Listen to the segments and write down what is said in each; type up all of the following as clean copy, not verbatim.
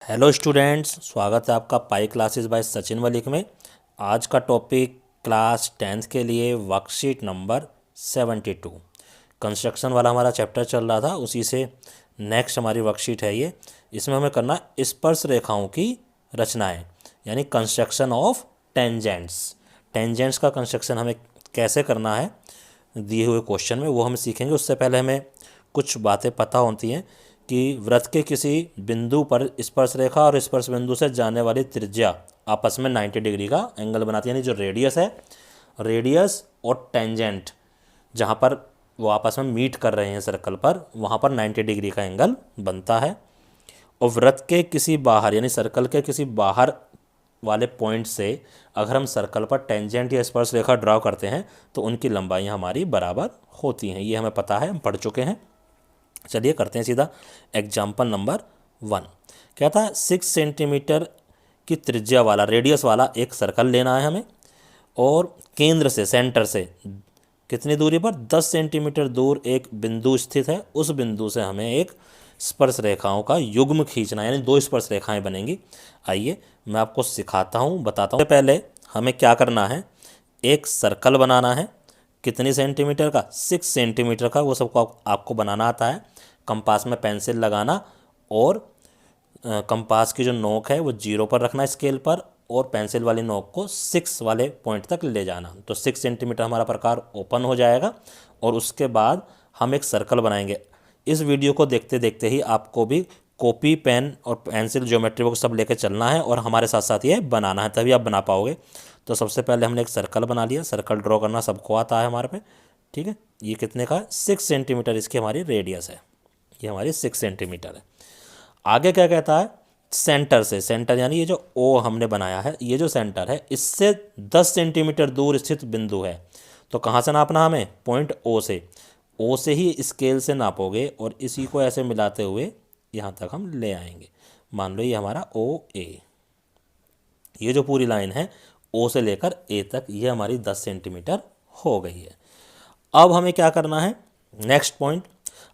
Hello students, स्वागत है आपका pi classes bye Sachin Malik में। आज का टॉपिक क्लास 10th के लिए वर्कशीट नंबर 72 कंस्ट्रक्शन वाला हमारा चैप्टर चल रहा था, उसी से नेक्स्ट हमारी वर्कशीट है ये। इसमें हमें करना स्पर्श रेखाओं की रचनाएं, यानी कंस्ट्रक्शन ऑफ टेंजेंट्स। टेंजेंट्स का कंस्ट्रक्शन हमें कैसे करना है दिए हुए क्वेश्चन में, वो हम सीखेंगे। उससे पहले हमें कुछ बातें पता होती हैं कि वृत्त के किसी बिंदु पर स्पर्श रेखा और स्पर्श बिंदु से जाने वाली त्रिज्या आपस में 90 डिग्री का एंगल बनाती है, यानी जो रेडियस है, रेडियस और टेंजेंट जहाँ पर वो आपस में मीट कर रहे हैं सर्कल पर, वहाँ पर 90 डिग्री का एंगल बनता है। और वृत्त के किसी बाहर यानी सर्कल के किसी बाहर वाले पॉइंट से अगर हम सर्कल पर टेंजेंट या स्पर्श रेखा ड्रॉ करते हैं तो उनकी लंबाइयाँ हमारी बराबर होती हैं। ये हमें पता है, हम पढ़ चुके हैं। चलिए करते हैं सीधा एग्जाम्पल नंबर 1। क्या था, 6 सेंटीमीटर की त्रिज्या वाला, रेडियस वाला एक सर्कल लेना है हमें, और केंद्र से, सेंटर से कितनी दूरी पर, 10 सेंटीमीटर दूर एक बिंदु स्थित है। उस बिंदु से हमें एक स्पर्श रेखाओं का युग्म खींचना है, यानी 2 स्पर्श रेखाएं बनेंगी। आइए मैं आपको सिखाता हूँ, बताता हूँ। पहले हमें क्या करना है, एक सर्कल बनाना है। कितनी सेंटीमीटर का, 6 सेंटीमीटर का। वो सबको आपको बनाना आता है। कंपास में पेंसिल लगाना और कंपास की जो नोक है वो 0 पर रखना स्केल पर, और पेंसिल वाली नोक को 6 वाले पॉइंट तक ले जाना। तो 6 सेंटीमीटर हमारा प्रकार ओपन हो जाएगा। और उसके बाद हम एक सर्कल बनाएंगे। इस वीडियो को देखते देखते ही आपको भी कॉपी, पेन और पेंसिल, ज्योमेट्री बॉक्स सब लेकर चलना है और हमारे साथ साथ ये बनाना है, तभी आप बना पाओगे। तो सबसे पहले हमने एक सर्कल बना लिया। सर्कल ड्रॉ करना सबको आता है हमारे पे, ठीक है। ये कितने का, 6 सेंटीमीटर इसकी हमारी रेडियस है। ये हमारी 6 सेंटीमीटर है। आगे क्या कहता है, सेंटर से, सेंटर यानी ये जो ओ हमने बनाया है, ये जो सेंटर है, इससे 10 सेंटीमीटर दूर स्थित बिंदु है। तो कहाँ से नापना हमें, पॉइंट ओ से। ओ से ही स्केल से नापोगे और इसी को ऐसे मिलाते हुए यहाँ तक हम ले आएंगे। मान लो ये हमारा ओ ए, ये जो पूरी लाइन है ओ से लेकर ए तक, ये हमारी 10 सेंटीमीटर हो गई है। अब हमें क्या करना है, नेक्स्ट पॉइंट।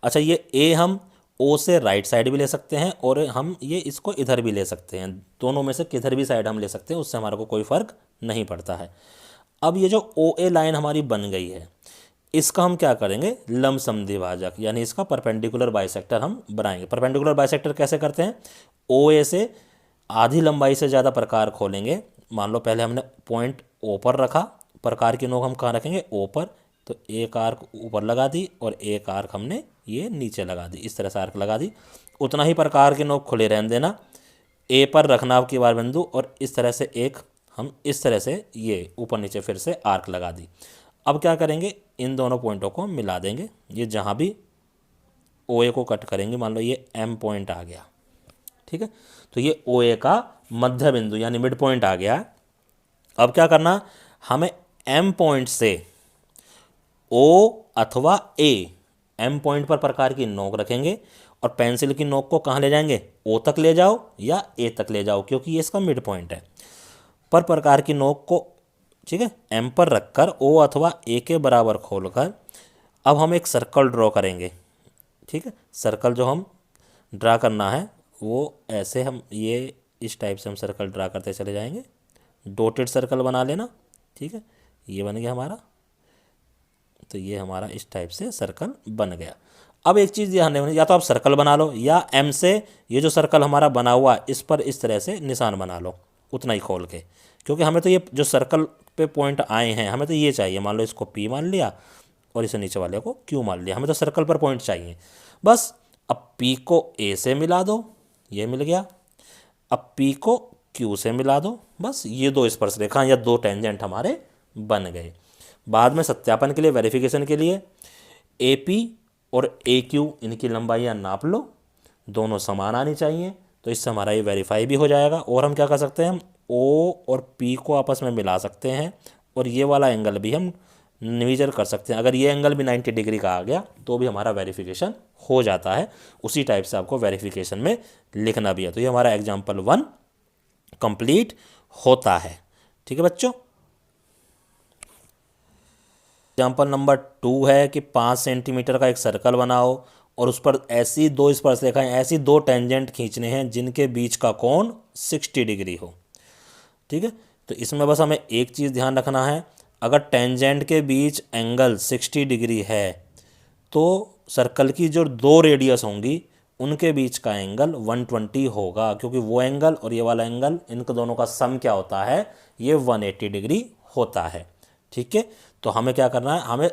अच्छा, ये ए हम ओ से राइट साइड भी ले सकते हैं और हम ये इसको इधर भी ले सकते हैं। दोनों में से किधर भी साइड हम ले सकते हैं, उससे हमारे को कोई फ़र्क नहीं पड़ता है। अब ये जो ओ ए लाइन हमारी बन गई है, इसका हम क्या करेंगे, लंबसम भाजक यानी इसका परपेंडिकुलर बाइसेक्टर हम बनाएंगे। परपेंडिकुलर बाइसेक्टर कैसे करते हैं, ओ ए से आधी लंबाई से ज़्यादा प्रकार खोलेंगे। मान लो पहले हमने पॉइंट ओ पर रखा, प्रकार की नोक हम कहाँ रखेंगे, ओ पर। तो एक आर्क ऊपर लगा दी और एक आर्क हमने ये नीचे लगा दी, इस तरह से आर्क लगा दी। उतना ही प्रकार की नोक खुले रहने देना, ए पर रखना आपकी बार बिंदु, और इस तरह से एक हम इस तरह से ये ऊपर नीचे फिर से आर्क लगा दी। अब क्या करेंगे, इन दोनों पॉइंटों को मिला देंगे। ये जहाँ भी ओ ए को कट करेंगे, मान लो ये एम पॉइंट आ गया, ठीक है। तो ये ओ ए का मध्य बिंदु यानी मिड पॉइंट आ गया। अब क्या करना, हमें एम पॉइंट से ओ अथवा ए, एम पॉइंट पर प्रकार की नोक रखेंगे और पेंसिल की नोक को कहाँ ले जाएंगे, ओ तक ले जाओ या ए तक ले जाओ, क्योंकि ये इसका मिड पॉइंट है। पर प्रकार की नोक को, ठीक है, एम पर रखकर ओ अथवा ए के बराबर खोलकर अब हम एक सर्कल ड्रॉ करेंगे, ठीक है। सर्कल जो हम ड्रा करना है वो ऐसे, हम ये इस टाइप से हम सर्कल ड्रा करते चले जाएंगे। डॉटेड सर्कल बना लेना, ठीक है। ये बन गया हमारा। तो ये हमारा इस टाइप से सर्कल बन गया। अब एक चीज़ ध्यान देना, या तो आप सर्कल बना लो या एम से ये जो सर्कल हमारा बना हुआ इस पर इस तरह से निशान बना लो, उतना ही खोल के, क्योंकि हमें तो ये जो सर्कल पे पॉइंट आए हैं हमें तो ये चाहिए। मान लो इसको पी मान लिया और इसे नीचे वाले को क्यू मान लिया, हमें तो सर्कल पर पॉइंट चाहिए बस। अब पी को ए से मिला दो, ये मिल गया। अब पी को क्यू से मिला दो, बस। ये 2 स्पर्श रेखा या 2 टेंजेंट हमारे बन गए। बाद में सत्यापन के लिए, वेरिफिकेशन के लिए, ए पी और ए क्यू इनकी लंबाइयाँ नाप लो, दोनों समान आनी चाहिए। तो इससे हमारा ये वेरीफाई भी हो जाएगा। और हम क्या कर सकते हैं, हम ओ और पी को आपस में मिला सकते हैं और ये वाला एंगल भी हम मेजर कर सकते हैं। अगर ये एंगल भी 90 डिग्री का आ गया तो भी हमारा वेरिफिकेशन हो जाता है। उसी टाइप से आपको वेरिफिकेशन में लिखना भी है। तो ये हमारा एग्जाम्पल 1 कंप्लीट होता है, ठीक है बच्चों। एग्जाम्पल नंबर 2 है कि 5 सेंटीमीटर का एक सर्कल बनाओ और उस पर ऐसी दो स्पर्शरेखाएं, ऐसी दो टेंजेंट खींचने हैं जिनके बीच का कोण 60 डिग्री हो। ठीक है, तो इसमें बस हमें एक चीज़ ध्यान रखना है, अगर टेंजेंट के बीच एंगल 60 डिग्री है तो सर्कल की जो दो रेडियस होंगी उनके बीच का एंगल 120 होगा, क्योंकि वो एंगल और ये वाला एंगल, इनके दोनों का सम क्या होता है, ये 180 डिग्री होता है। ठीक है, तो हमें क्या करना है, हमें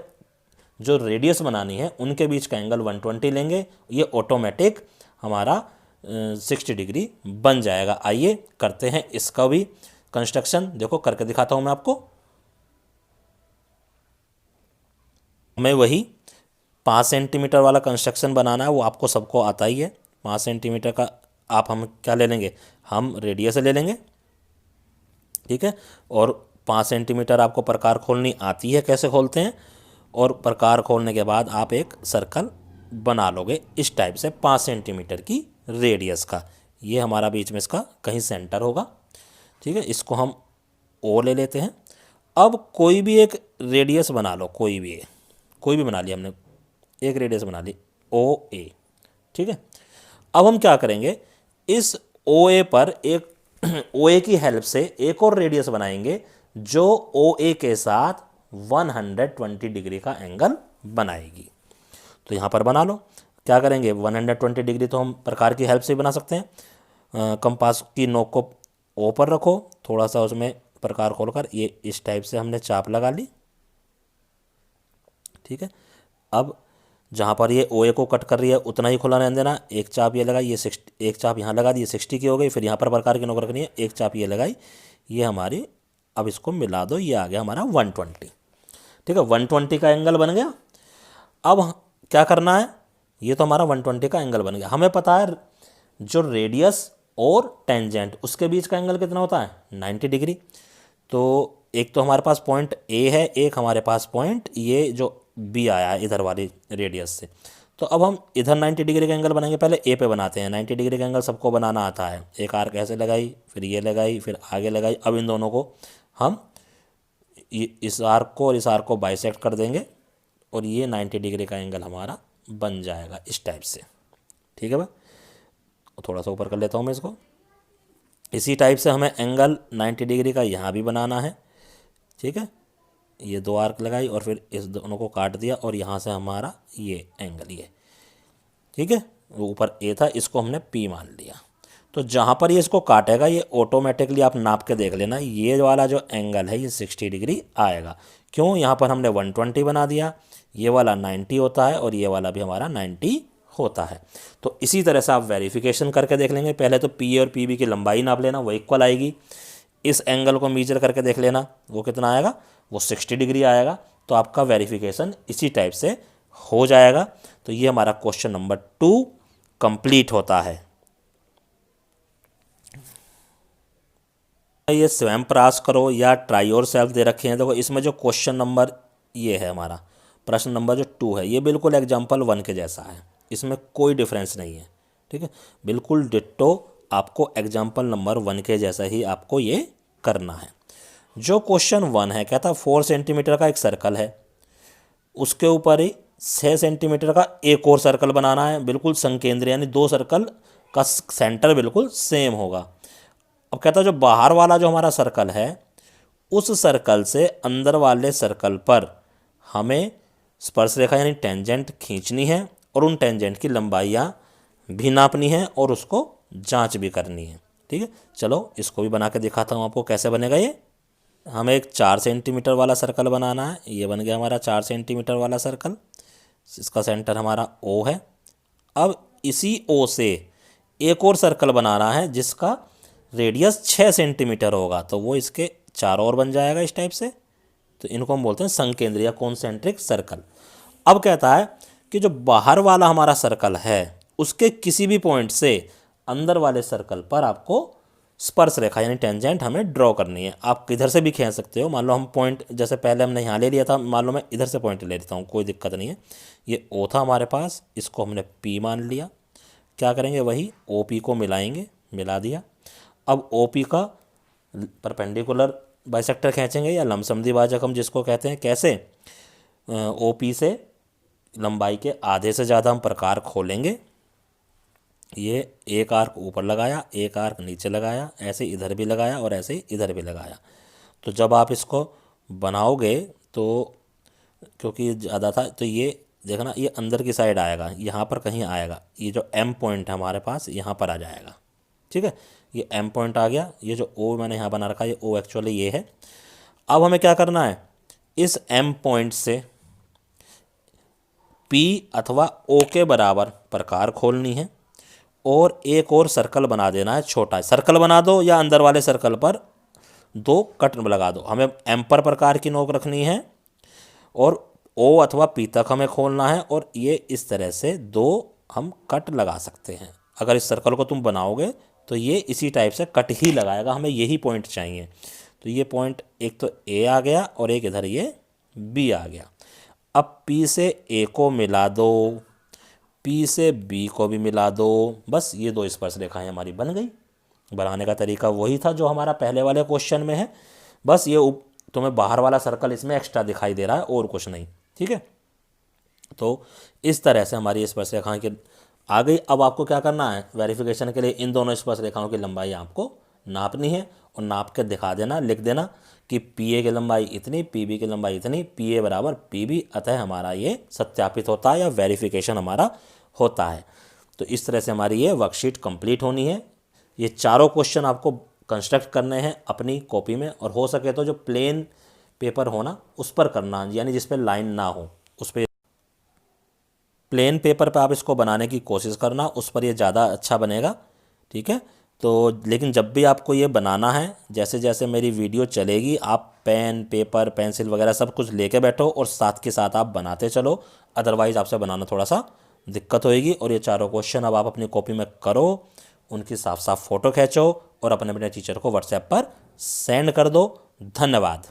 जो रेडियस बनानी है उनके बीच का एंगल 120 लेंगे, ये ऑटोमेटिक हमारा 60 डिग्री बन जाएगा। आइए करते हैं इसका भी कंस्ट्रक्शन, देखो करके दिखाता हूँ मैं आपको। हमें वही 5 सेंटीमीटर वाला कंस्ट्रक्शन बनाना है, वो आपको सबको आता ही है। 5 सेंटीमीटर का हम क्या ले लेंगे, हम रेडियस ले लेंगे। ठीक है, और 5 सेंटीमीटर आपको प्रकार खोलनी आती है, कैसे खोलते हैं, और प्रकार खोलने के बाद आप एक सर्कल बना लोगे इस टाइप से 5 सेंटीमीटर की रेडियस का। ये हमारा बीच में इसका कहीं सेंटर होगा। ठीक है, इसको हम ओ ले लेते हैं। अब कोई भी एक रेडियस बना लो, कोई भी बना लिया हमने, एक रेडियस बना ली ओ ए। ठीक है, अब हम क्या करेंगे, इस ओ ए पर एक ओ ए की हेल्प से एक और रेडियस बनाएंगे जो ओ ए के साथ 120 डिग्री का एंगल बनाएगी। तो यहाँ पर बना लो, क्या करेंगे, 120 डिग्री तो हम प्रकार की हेल्प से बना सकते हैं। कंपास की नोक को ओ पर रखो, थोड़ा सा उसमें प्रकार खोलकर ये इस टाइप से हमने चाप लगा ली। ठीक है, अब जहाँ पर ये ओ ए को कट कर रही है उतना ही खुला रहने देना। एक चाप ये लगाई, ये 60, एक चाप यहाँ लगा दी, ये 60 की हो गई। फिर यहाँ पर प्रकार की नोक रखनी है, एक चाप ये लगाई, ये हमारी, अब इसको मिला दो, ये आ गया हमारा 120। ठीक है, 120 का एंगल बन गया। अब क्या करना है, ये तो हमारा 120 का एंगल बन गया। हमें पता है जो रेडियस और टेंजेंट उसके बीच का एंगल कितना होता है, 90 डिग्री। तो एक तो हमारे पास पॉइंट ए है, एक हमारे पास पॉइंट ये जो बी आया है इधर वाली रेडियस से। तो अब हम इधर 90 डिग्री का एंगल बनाएंगे, पहले ए पे बनाते हैं। 90 डिग्री का एंगल सबको बनाना आता है। एक आर्क ऐसे लगाई, फिर ये लगाई, फिर आगे लगाई। अब इन दोनों को हम इस आर्क को और इस आर्क को बाइसेक्ट कर देंगे और ये 90 डिग्री का एंगल हमारा बन जाएगा इस टाइप से। ठीक है भाई, थोड़ा सा ऊपर कर लेता हूँ मैं इसको। इसी टाइप से हमें एंगल 90 डिग्री का यहाँ भी बनाना है। ठीक है, ये दो आर्क लगाई और फिर इस दोनों को काट दिया और यहाँ से हमारा ये एंगल ये। ठीक है, वो ऊपर ए था, इसको हमने पी मान लिया। तो जहाँ पर ये इसको काटेगा ये ऑटोमेटिकली आप नाप के देख लेना, ये वाला जो एंगल है ये 60 डिग्री आएगा। क्यों, यहाँ पर हमने 120 बना दिया, ये वाला 90 होता है और ये वाला भी हमारा 90 होता है। तो इसी तरह से आप वेरिफिकेशन करके देख लेंगे। पहले तो पी ए और पी बी की लंबाई नाप लेना, वो इक्वल आएगी। इस एंगल को मीजर करके देख लेना, वो कितना आएगा, वो 60 डिग्री आएगा। तो आपका वेरिफिकेशन इसी टाइप से हो जाएगा। तो ये हमारा क्वेश्चन नंबर 2 कंप्लीट होता है। ये स्वयं प्रयास करो या ट्राई योर सेल्फ दे रखे हैं। देखो इसमें जो क्वेश्चन नंबर ये है हमारा, प्रश्न नंबर जो 2 है, ये बिल्कुल एग्जाम्पल 1 के जैसा है, इसमें कोई डिफरेंस नहीं है। ठीक है, बिल्कुल डिट्टो आपको एग्जाम्पल नंबर 1 के जैसा ही आपको ये करना है। जो क्वेश्चन 1 है, कहता 4 सेंटीमीटर का एक सर्कल है, उसके ऊपर ही 6 सेंटीमीटर का एक और सर्कल बनाना है, बिल्कुल संकेंद्र, यानी दो सर्कल का सेंटर बिल्कुल सेम होगा। अब कहता है जो बाहर वाला जो हमारा सर्कल है, उस सर्कल से अंदर वाले सर्कल पर हमें स्पर्श रेखा यानी टेंजेंट खींचनी है और उन टेंजेंट की लंबाइयाँ भी नापनी है और उसको जांच भी करनी है। ठीक है, चलो इसको भी बना के दिखाता हूँ आपको कैसे बनेगा ये। हमें एक 4 सेंटीमीटर वाला सर्कल बनाना है, ये बन गया हमारा 4 सेंटीमीटर वाला सर्कल, इसका सेंटर हमारा ओ है। अब इसी ओ से एक और सर्कल बनाना है जिसका रेडियस 6 सेंटीमीटर होगा, तो वो इसके 4 और बन जाएगा इस टाइप से। तो इनको हम बोलते हैं संकेंद्र या कॉन्सेंट्रिक सर्कल। अब कहता है कि जो बाहर वाला हमारा सर्कल है उसके किसी भी पॉइंट से अंदर वाले सर्कल पर आपको स्पर्श रेखा यानी टेंजेंट हमें ड्रॉ करनी है। आप किधर से भी खींच सकते हो, मान लो हम पॉइंट जैसे पहले हमने यहाँ ले लिया था, मान लो मैं इधर से पॉइंट ले लेता हूँ, कोई दिक्कत नहीं है। ये ओ था हमारे पास, इसको हमने पी मान लिया। क्या करेंगे, वही ओ पी को मिलाएंगे, मिला दिया। अब ओ पी का परपेंडिकुलर बाइसेक्टर खींचेंगे या लमसम द्विभाजक हम जिसको कहते हैं। कैसे, ओ पी से लंबाई के आधे से ज़्यादा हम प्रकार खोलेंगे। ये एक आर्क ऊपर लगाया, एक आर्क नीचे लगाया, ऐसे इधर भी लगाया और ऐसे इधर भी लगाया। तो जब आप इसको बनाओगे तो क्योंकि ज़्यादा था तो ये देखना, ये अंदर की साइड आएगा, यहाँ पर कहीं आएगा। ये जो एम पॉइंट है हमारे पास यहाँ पर आ जाएगा। ठीक है, ये एम पॉइंट आ गया। ये जो ओ मैंने यहाँ बना रखा है, ये ओ एक्चुअली ये है। अब हमें क्या करना है, इस एम पॉइंट से पी अथवा ओ के बराबर प्रकार खोलनी है और एक और सर्कल बना देना है। छोटा सर्कल बना दो या अंदर वाले सर्कल पर दो कट लगा दो। हमें एम पर प्रकार की नोक रखनी है और ओ अथवा पी तक हमें खोलना है और ये इस तरह से दो हम कट लगा सकते हैं। अगर इस सर्कल को तुम बनाओगे तो ये इसी टाइप से कट ही लगाएगा। हमें यही पॉइंट चाहिए। तो ये पॉइंट एक तो ए आ गया और एक इधर ये बी आ गया। अब पी से ए को मिला दो, पी से बी को भी मिला दो। बस ये दो स्पर्श रेखाएं हमारी बन गई। बनाने का तरीका वही था जो हमारा पहले वाले क्वेश्चन में है। बस ये तुम्हें बाहर वाला सर्कल इसमें एक्स्ट्रा दिखाई दे रहा है और कुछ नहीं। ठीक है, तो इस तरह से हमारी स्पर्श रेखाएं की आ गई। अब आपको क्या करना है, वेरिफिकेशन के लिए इन दोनों स्पर्श रेखाओं की लंबाई आपको नापनी है और नाप के दिखा देना, लिख देना कि पी ए की लंबाई इतनी, पी बी की लंबाई इतनी, पी ए बराबर पी बी। अतः हमारा ये सत्यापित होता है या वेरिफिकेशन हमारा होता है। तो इस तरह से हमारी ये वर्कशीट कंप्लीट होनी है। ये चारों क्वेश्चन आपको कंस्ट्रक्ट करने हैं अपनी कॉपी में, और हो सके तो जो प्लेन पेपर हो ना उस पर करना, यानी जिस पर लाइन ना हो उस पर, प्लेन पेपर पे आप इसको बनाने की कोशिश करना, उस पर ये ज़्यादा अच्छा बनेगा। ठीक है, तो लेकिन जब भी आपको ये बनाना है, जैसे जैसे मेरी वीडियो चलेगी, आप पेन पेपर पेंसिल वगैरह सब कुछ लेके बैठो और साथ के साथ आप बनाते चलो। अदरवाइज़ आपसे बनाना थोड़ा सा दिक्कत होएगी। और ये चारों क्वेश्चन अब आप अपनी कॉपी में करो, उनकी साफ साफ फ़ोटो खींचो और अपने अपने टीचर को व्हाट्सएप पर सेंड कर दो। धन्यवाद।